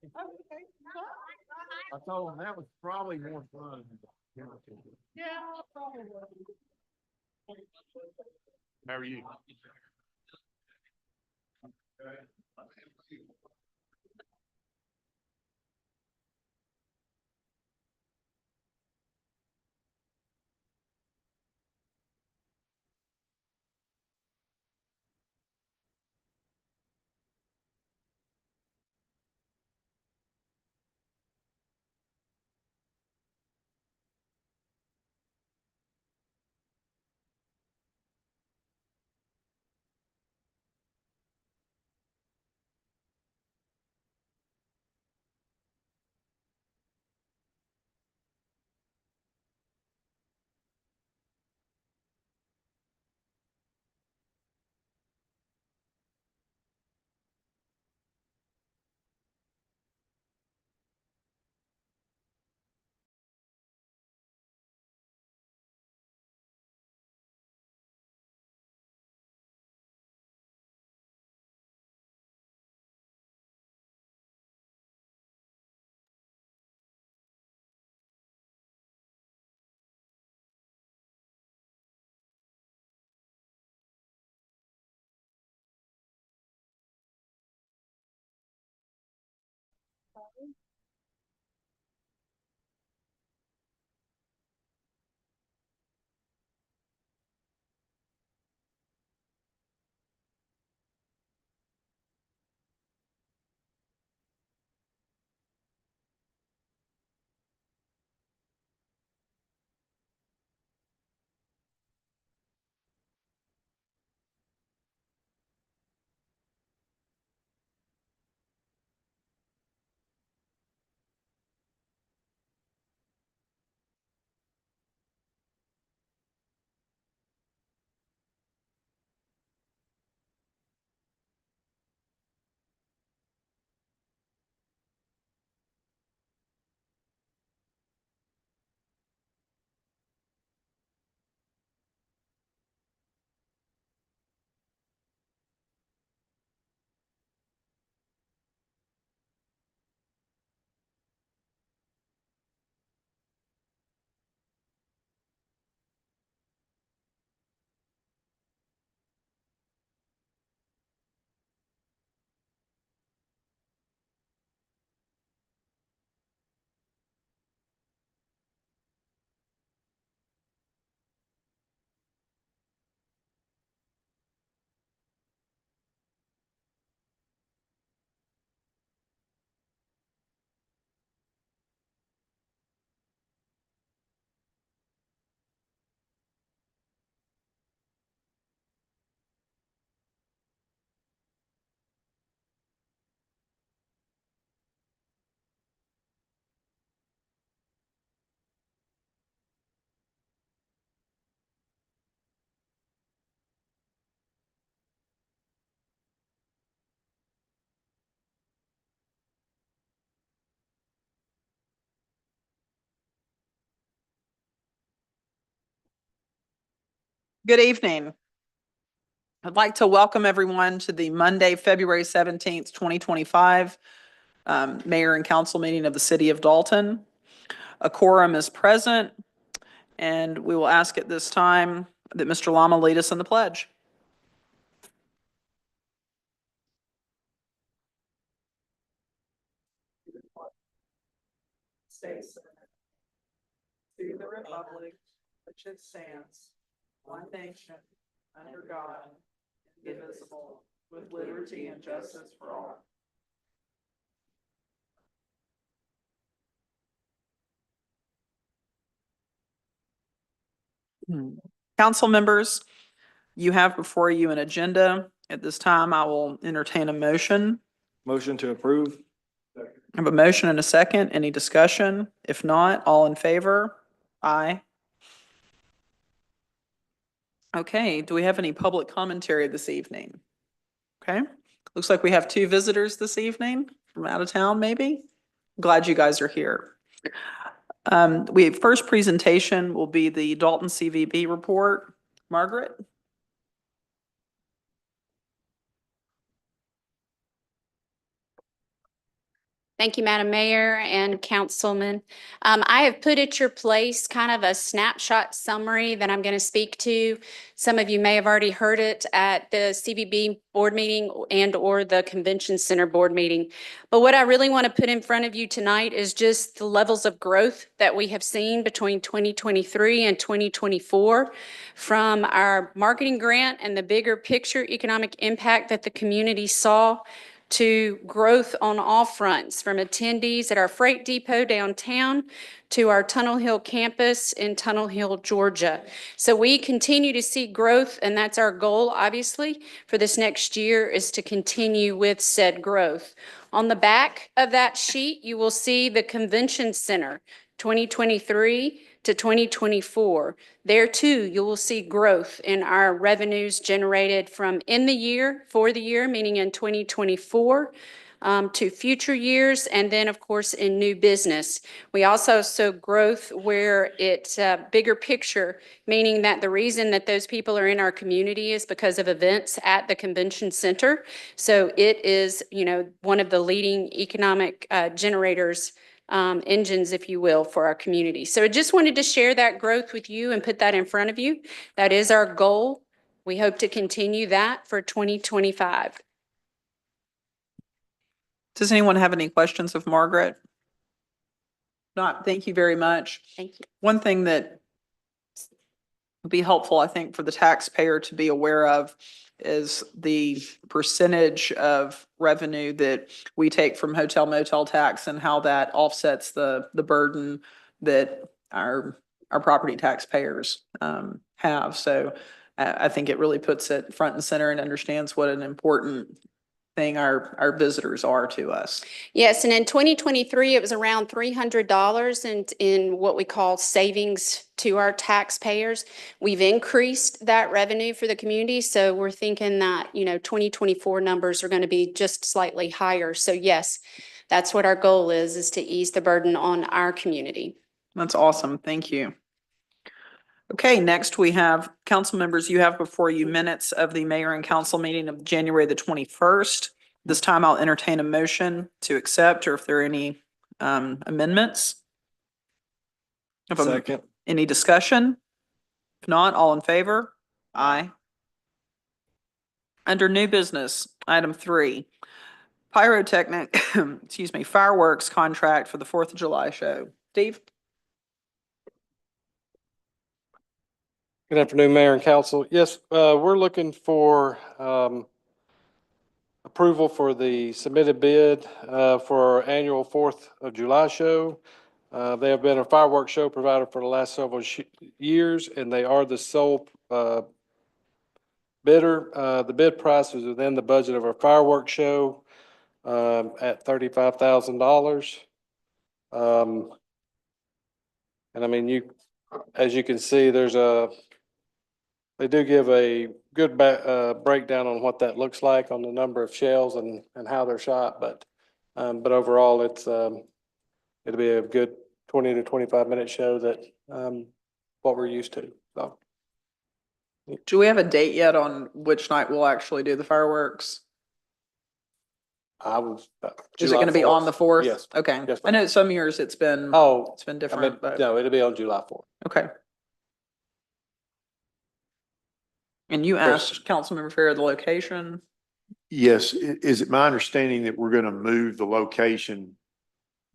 I told him that was probably more fun. Yeah, probably. How are you? Good evening. I'd like to welcome everyone to the Monday, February 17th, 2025 Mayor and Council meeting of the City of Dalton. A quorum is present, and we will ask at this time that Mr. Lama lead us in the pledge. States to the republic which it stands, one nation, under God, indivisible, with liberty and justice for all. Council members, you have before you an agenda. At this time, I will entertain a motion. Motion to approve. I have a motion and a second. Any discussion? If not, all in favor? Aye. Okay, do we have any public commentary this evening? Okay, looks like we have two visitors this evening from out of town, maybe. Glad you guys are here. First presentation will be the Dalton CVB report. Margaret? Thank you, Madam Mayor and Councilman. I have put at your place kind of a snapshot summary that I'm going to speak to. Some of you may have already heard it at the CVB board meeting and/or the Convention Center board meeting. But what I really want to put in front of you tonight is just the levels of growth that we have seen between 2023 and 2024 from our marketing grant and the bigger picture economic impact that the community saw, to growth on all fronts, from attendees at our freight depot downtown to our Tunnel Hill campus in Tunnel Hill, Georgia. So we continue to see growth, and that's our goal, obviously, for this next year, is to continue with said growth. On the back of that sheet, you will see the Convention Center, 2023 to 2024. There too, you will see growth in our revenues generated from in the year, for the year, meaning in 2024, to future years, and then of course in new business. We also saw growth where it's a bigger picture, meaning that the reason that those people are in our community is because of events at the convention center. So it is, one of the leading economic generators, engines, if you will, for our community. So I just wanted to share that growth with you and put that in front of you. That is our goal. We hope to continue that for 2025. Does anyone have any questions of Margaret? Not, thank you very much. Thank you. One thing that would be helpful, I think, for the taxpayer to be aware of is the percentage of revenue that we take from hotel motel tax and how that offsets the burden that our property taxpayers have. So I think it really puts it front and center and understands what an important thing our visitors are to us. Yes, and in 2023, it was around $300 in what we call savings to our taxpayers. We've increased that revenue for the community, so we're thinking that, 2024 numbers are going to be just slightly higher. So yes, that's what our goal is to ease the burden on our community. That's awesome. Thank you. Okay, next we have council members. You have before you minutes of the mayor and council meeting of January the 21st. This time I'll entertain a motion to accept, or if there are any amendments. Second. Any discussion? If not, all in favor? Aye. Under new business, item 3, pyrotechnic, fireworks contract for the 4th of July show. Steve? Good afternoon, Mayor and Council. Yes, we're looking for approval for the submitted bid for our annual 4th of July show. They have been a fireworks show provider for the last several years, and they are the sole bidder. The bid price is within the budget of our fireworks show at $35,000. And I mean, as you can see, they do give a good breakdown on what that looks like on the number of shells and how they're shot. But overall, it'll be a good 20 to 25 minute show that what we're used to. So. Do we have a date yet on which night we'll actually do the fireworks? Is it going to be on the 4th? Yes. Okay. Yes, I know some years it's been different, but no, it'll be on July 4th. okay. And you asked Councilmember Farrer the location? Yes. Is it my understanding that we're going to move the location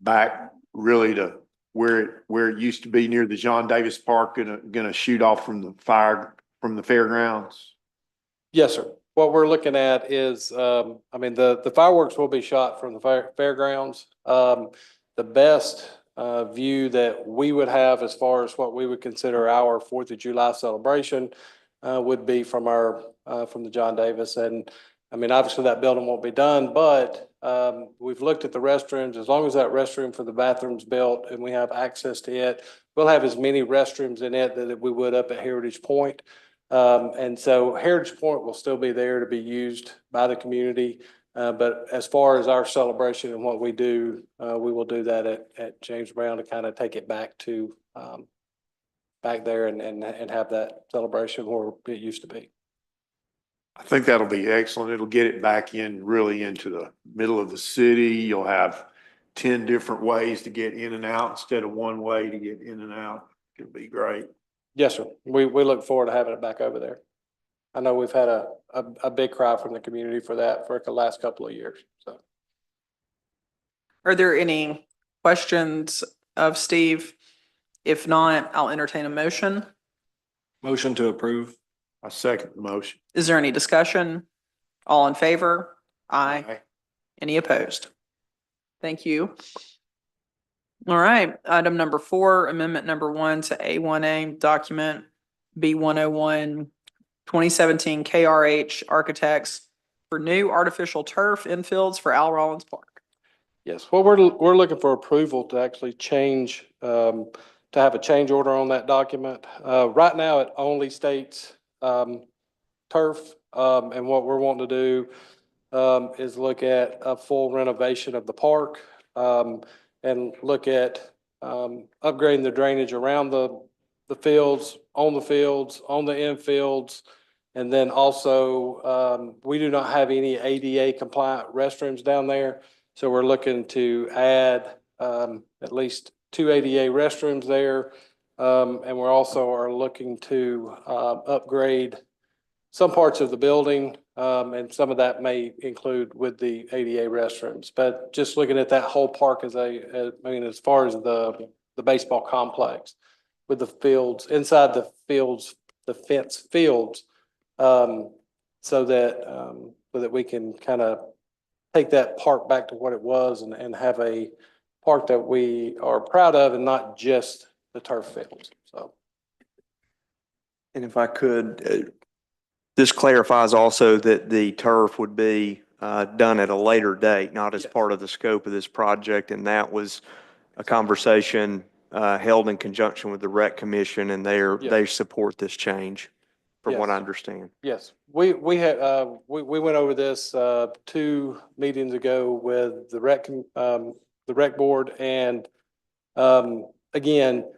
back really to where it used to be near the John Davis Park, gonna shoot off from the fairgrounds? Yes, sir. What we're looking at is, the fireworks will be shot from the fairgrounds. The best view that we would have as far as what we would consider our 4th of July celebration would be from the John Davis. And obviously that building won't be done, but we've looked at the restrooms. As long as that restroom for the bathroom's built and we have access to it, we'll have as many restrooms in it that we would up at Heritage Point. And so Heritage Point will still be there to be used by the community. But as far as our celebration and what we do, we will do that at James Brown to kind of take it back to back there and have that celebration where it used to be. I think that'll be excellent. It'll get it back really into the middle of the city. You'll have 10 different ways to get in and out instead of one way to get in and out. Could be great. Yes, sir. We look forward to having it back over there. I know we've had a big cry from the community for that for the last couple of years, so. Are there any questions of Steve? If not, I'll entertain a motion. Motion to approve. I second the motion. Is there any discussion? All in favor? Aye. Any opposed? Thank you. All right, item number 4, amendment number 1 to A1A document B101 2017 KRH Architects for new artificial turf infields for Al Rollins Park. Yes, well, we're looking for approval to actually change, to have a change order on that document. Right now, it only states, turf, and what we're wanting to do, is look at a full renovation of the park, and look at, upgrading the drainage around the fields, on the infields. And then also, we do not have any ADA compliant restrooms down there. So we're looking to add at least 2 ADA restrooms there. And we're also are looking to upgrade some parts of the building. And some of that may include with the ADA restrooms. But just looking at that whole park as as far as the baseball complex with the fields, inside the fields, the fence fields, so that we can kind of take that park back to what it was and have a park that we are proud of and not just the turf fields. So. And if I could, this clarifies also that the turf would be done at a later date, not as Yes. part of the scope of this project. And that was a conversation held in conjunction with the Rec Commission, and Yes. they support this change, from what I Yes. understand. Yes, we went over this 2 meetings ago with the rec board, and again,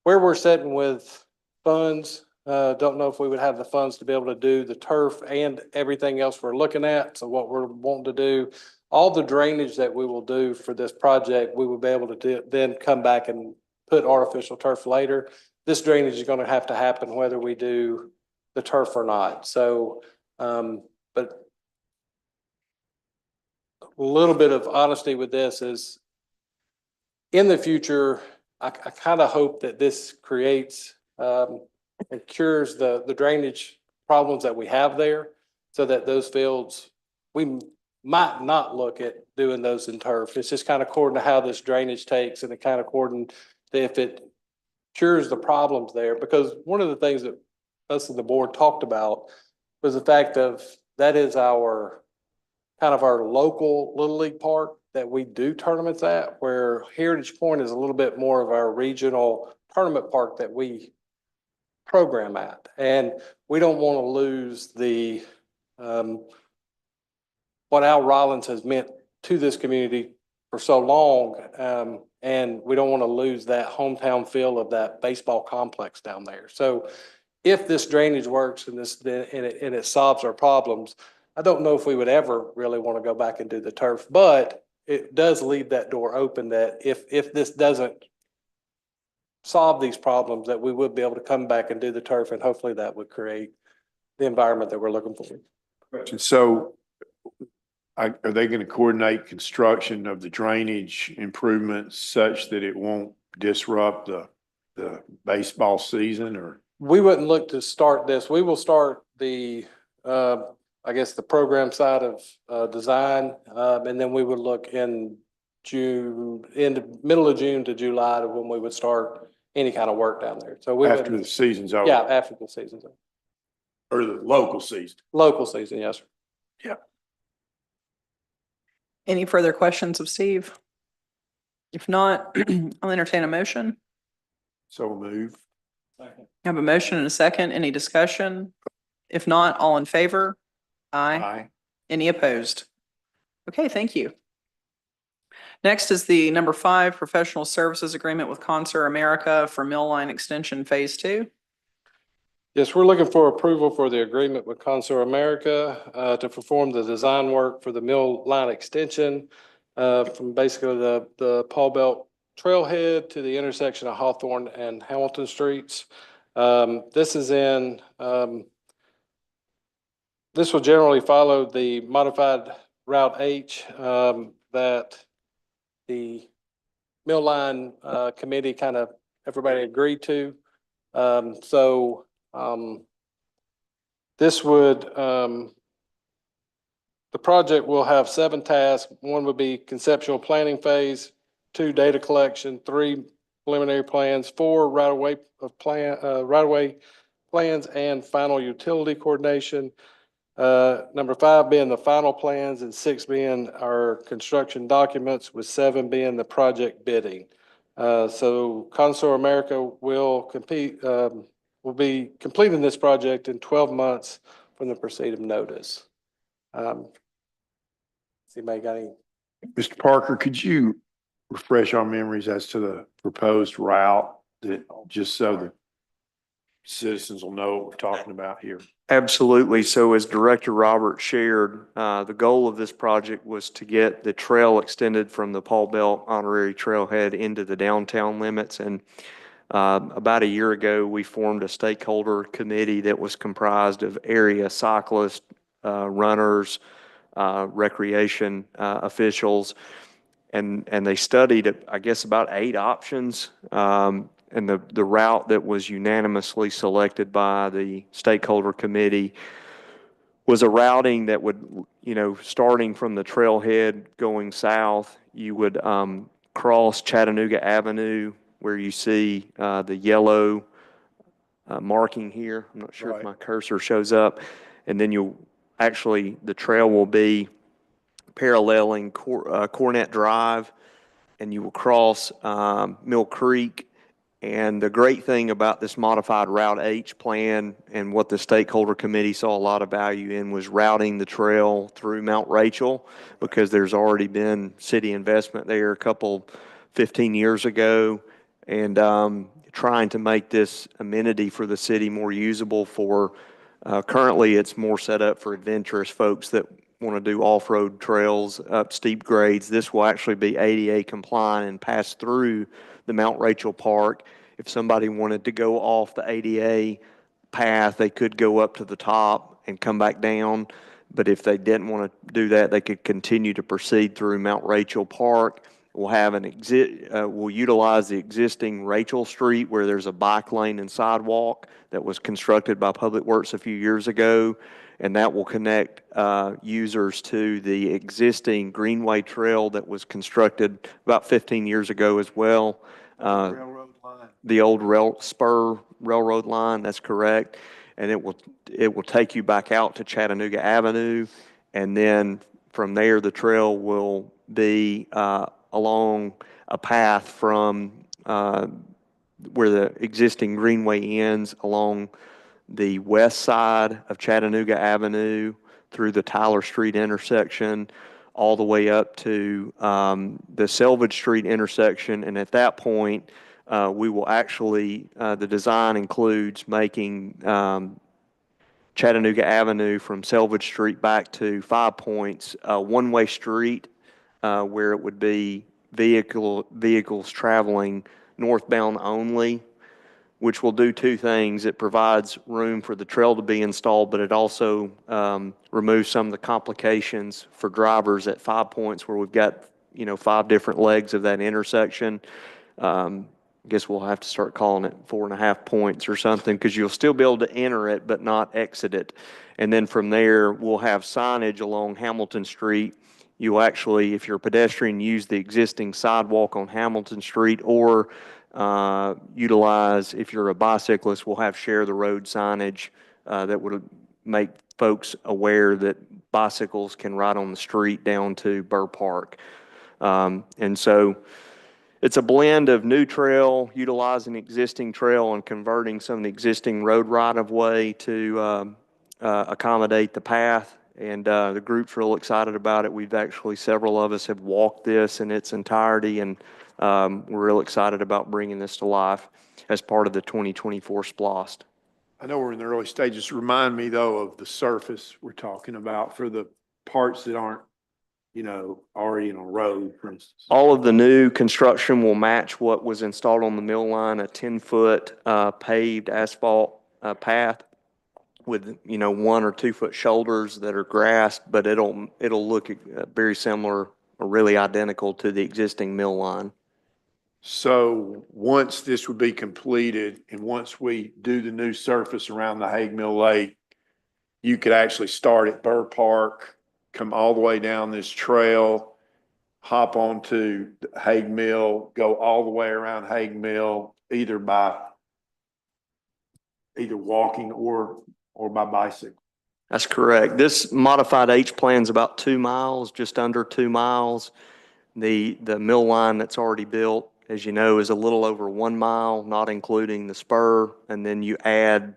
where we're sitting with funds, don't know if we would have the funds to be able to do the turf and everything else we're looking at. So what we're wanting to do, all the drainage that we will do for this project, we will be able to then come back and put artificial turf later. This drainage is going to have to happen whether we do the turf or not. So, but a little bit of honesty with this is in the future, I kind of hope that this creates, and cures the drainage problems that we have there, so that those fields, we might not look at doing those in turf. It's just kind of according to how this drainage takes, and it kind of according to if it cures the problems there. Because one of the things that us and the board talked about was the fact of that is our kind of our local Little League park that we do tournaments at, where Heritage Point is a little bit more of our regional tournament park that we program at. And we don't want to lose the what Al Rollins has meant to this community for so long. And we don't want to lose that hometown feel of that baseball complex down there. So if this drainage works and it solves our problems, I don't know if we would ever really want to go back and do the turf, but it does leave that door open that if this doesn't solve these problems, that we would be able to come back and do the turf, and hopefully that would create the environment that we're looking for. And so are they going to coordinate construction of the drainage improvements such that it won't disrupt the baseball season, or? We wouldn't look to start this. We will start the, I guess, the program side of design, and then we would look in the middle of June to July to when we would start any kind of work down there. So we After wouldn't- the season's over? Yeah, after the season's over. Or the local season? Local season, yes, sir. Any further questions of Steve? If not, I'll entertain a motion. So move. I have a motion and a second. Any discussion? If not, all in favor? Aye. Aye. Any opposed? Okay, thank you. Next is the number 5 professional services agreement with Concert America for Mill Line Extension Phase 2. Yes, we're looking for approval for the agreement with Concert America to perform the design work for the mill line extension. from basically the Paul Belt Trailhead to the intersection of Hawthorne and Hamilton Streets. This is in, this will generally follow the modified Route H that the Mill Line Committee kind of, everybody agreed to. This would, the project will have 7 tasks. 1 would be conceptual planning phase, 2 data collection, 3 preliminary plans, 4 right-of-way plans, and final utility coordination. Number 5 being the final plans and 6 being our construction documents, with 7 being the project bidding. So Consor America will be completing this project in 12 months from the receipt of notice. Anybody got any? Mr. Parker, could you refresh our memories as to the proposed route, that just so the citizens will know what we're talking about here? Absolutely. So as Director Roberts shared, the goal of this project was to get the trail extended from the Paul Belt Honorary Trailhead into the downtown limits. And about a year ago, we formed a stakeholder committee that was comprised of area cyclists, runners, recreation officials, and they studied, I guess, about 8 options. And the route that was unanimously selected by the stakeholder committee was a routing that would, starting from the trailhead going south, you would cross Chattanooga Avenue, where you see the yellow marking here. I'm not sure if Right. my cursor shows up. And then the trail will be paralleling Cornet Drive, and you will cross Mill Creek. And the great thing about this modified Route H plan, and what the stakeholder committee saw a lot of value in, was routing the trail through Mount Rachel, because there's already been city investment there 15 years ago, and trying to make this amenity for the city more usable for, currently it's more set up for adventurous folks that want to do off-road trails up steep grades. This will actually be ADA compliant and pass through the Mount Rachel Park. If somebody wanted to go off the ADA path, they could go up to the top and come back down. But if they didn't want to do that, they could continue to proceed through Mount Rachel Park. We'll have we'll utilize the existing Rachel Street, where there's a bike lane and sidewalk that was constructed by Public Works a few years ago, and that will connect users to the existing Greenway Trail that was constructed about 15 years ago as well. Railroad line. The old spur railroad line, that's correct. And it will take you back out to Chattanooga Avenue, and then from there the trail will be along a path from where the existing Greenway ends, along the west side of Chattanooga Avenue through the Tyler Street intersection, all the way up to the Selvage Street intersection. And at that point, we will actually, the design includes making Chattanooga Avenue from Selvage Street back to 5 Points a one-way street, where it would be vehicles traveling northbound only, which will do 2 things. It provides room for the trail to be installed, but it also removes some of the complications for drivers at 5 Points, where we've got 5 different legs of that intersection. I guess we'll have to start calling it 4.5 points or something, because you'll still be able to enter it but not exit it. And then from there, we'll have signage along Hamilton Street. You actually, if you're a pedestrian, use the existing sidewalk on Hamilton Street, or utilize, if you're a bicyclist, we'll have share the road signage that would make folks aware that bicycles can ride on the street down to Burr Park. And so it's a blend of new trail, utilizing existing trail, and converting some of the existing road right-of-way to accommodate the path. And the group's real excited about it. Several of us have walked this in its entirety, and we're real excited about bringing this to life as part of the 2024 SPLOST. I know we're in the early stages. Remind me though of the surface we're talking about for the parts that aren't already in a road, for instance? All of the new construction will match what was installed on the mill line, a 10-foot paved asphalt path with, 1 or 2 foot shoulders that are grassed, but it'll look very similar or really identical to the existing mill line. So once this would be completed and once we do the new surface around the Hague Mill Lake, you could actually start at Burr Park, come all the way down this trail, hop onto Hague Mill, go all the way around Hague Mill, either walking or by bicycle. That's correct. This modified H plan's about 2 miles, just under 2 miles. The mill line that's already built, as you know, is a little over 1 mile, not including the spur. And then you add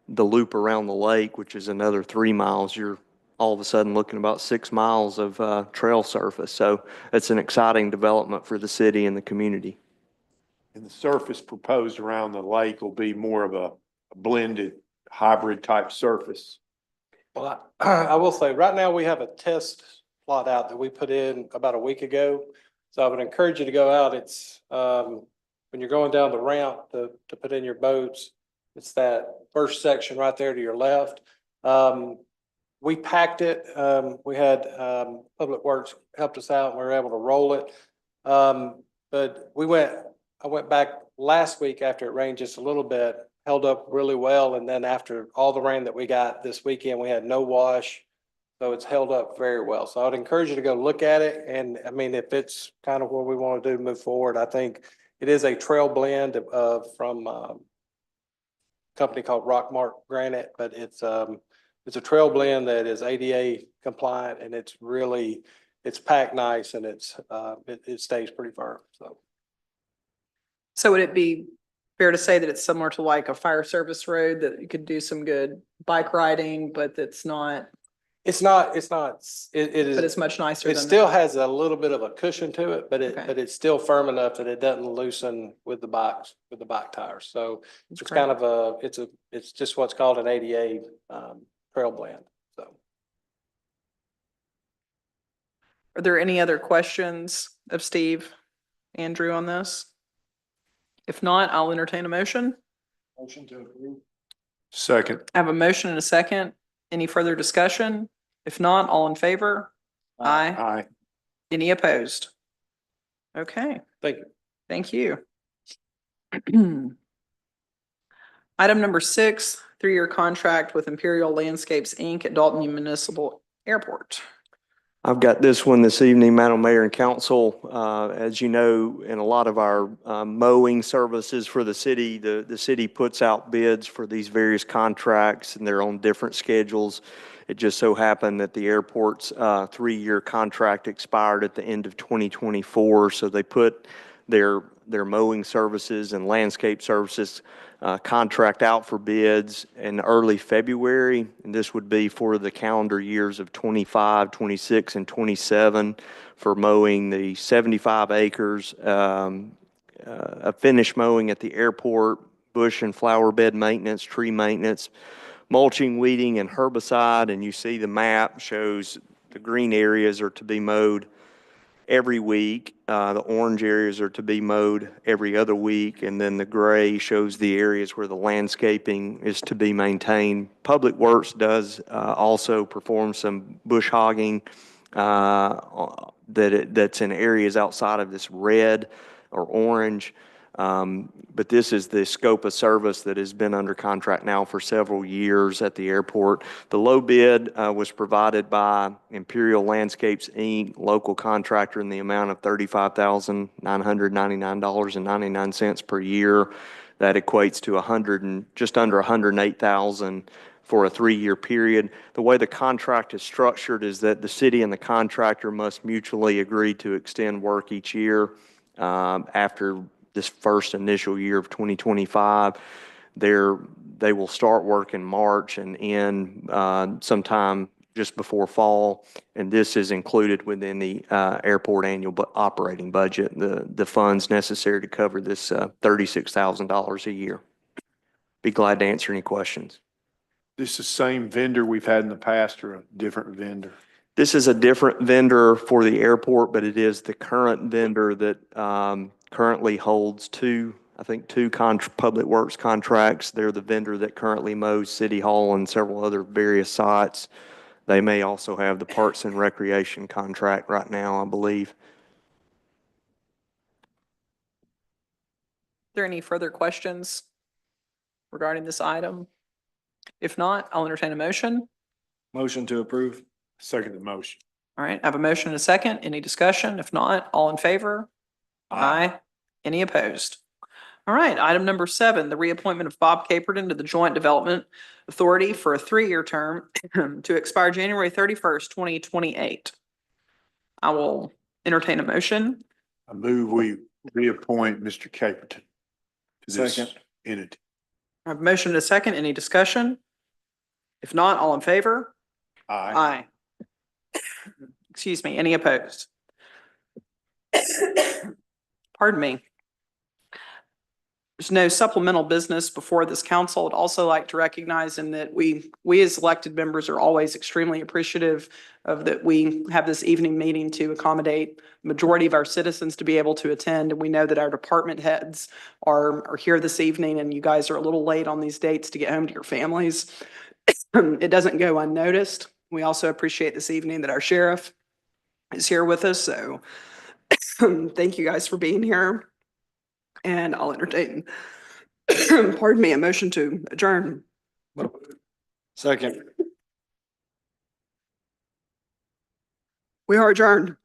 the loop around the lake, which is another 3 miles. You're all of a sudden looking about 6 miles of trail surface. So it's an exciting development for the city and the community. And the surface proposed around the lake will be more of a blended hybrid type surface. Well, I will say, right now, we have a test plot out that we put in about a week ago. So I would encourage you to go out. It's, when you're going down the ramp to put in your boats, it's that first section right there to your left. We packed it. We had, Public Works helped us out and we were able to roll it. But I went back last week after it rained just a little bit, held up really well. And then after all the rain that we got this weekend, we had no wash. So it's held up very well. So I'd encourage you to go look at it. And I mean, if it's kind of what we want to do to move forward, I think it is a trail blend from a company called Rockmark Granite, but it's a trail blend that is ADA compliant and it's packed nice and it stays pretty firm. So would it be fair to say that it's similar to like a fire service road that you could do some good bike riding, but it's not, It is. but it's much nicer It than still has a little bit of a cushion to it, but Okay. it's still firm enough that it doesn't loosen with the bike tires. So it's great. kind of it's just what's called an ADA trail blend. So Are there any other questions of Steve, Andrew on this? If not, I'll entertain a motion. Motion to approve. Second. I have a motion and a second. Any further discussion? If not, all in favor? Aye. Aye. Any opposed? Okay, thank you. thank you. Item number 6, 3-year contract with Imperial Landscapes, Inc. at Dalton Municipal Airport. I've got this one this evening, Madam Mayor and Council. As you know, in a lot of our mowing services for the city, the city puts out bids for these various contracts and they're on different schedules. It just so happened that the airport's 3-year contract expired at the end of 2024. So they put their mowing services and landscape services contract out for bids in early February. And this would be for the calendar years of 25, 26, and 27 for mowing the 75 acres, of finished mowing at the airport, bush and flower bed maintenance, tree maintenance, mulching, weeding, and herbicide. And you see the map shows the green areas are to be mowed every week. The orange areas are to be mowed every other week. And then the gray shows the areas where the landscaping is to be maintained. Public Works does also perform some bush hogging that's in areas outside of this red or orange. But this is the scope of service that has been under contract now for several years at the airport. The low bid was provided by Imperial Landscapes, Inc., local contractor, in the amount of $35,999.99 per year. That equates to just under $108,000 for a 3-year period. The way the contract is structured is that the city and the contractor must mutually agree to extend work each year. After this first initial year of 2025, they will start work in March and end sometime just before fall. And this is included within the airport annual operating budget, the funds necessary to cover this $36,000 a year. Be glad to answer any questions. This is the same vendor we've had in the past or a different vendor? This is a different vendor for the airport, but it is the current vendor that currently holds two public works contracts. They're the vendor that currently mows City Hall and several other various sites. They may also have the Parks and Recreation contract right now, I believe. Are there any further questions regarding this item? If not, I'll entertain a motion. Motion to approve. Second the motion. All right, I have a motion and a second. Any discussion? If not, all in favor? Aye. Any opposed? All right, item number 7, the reappointment of Bob Caperton to the Joint Development Authority for a 3-year term to expire January 31st, 2028. I will entertain a motion. I move we reappoint Mr. Caperton to this Second. entity. I have a motion and a second. Any discussion? If not, all in favor? Aye. Aye. Excuse me, any opposed? Pardon me. There's no supplemental business before this council. I'd also like to recognize in that we as elected members are always extremely appreciative of that we have this evening meeting to accommodate the majority of our citizens to be able to attend. And we know that our department heads are here this evening and you guys are a little late on these dates to get home to your families. It doesn't go unnoticed. We also appreciate this evening that our sheriff is here with us. So thank you guys for being here. And I'll entertain, pardon me, a motion to adjourn. Second. We are adjourned.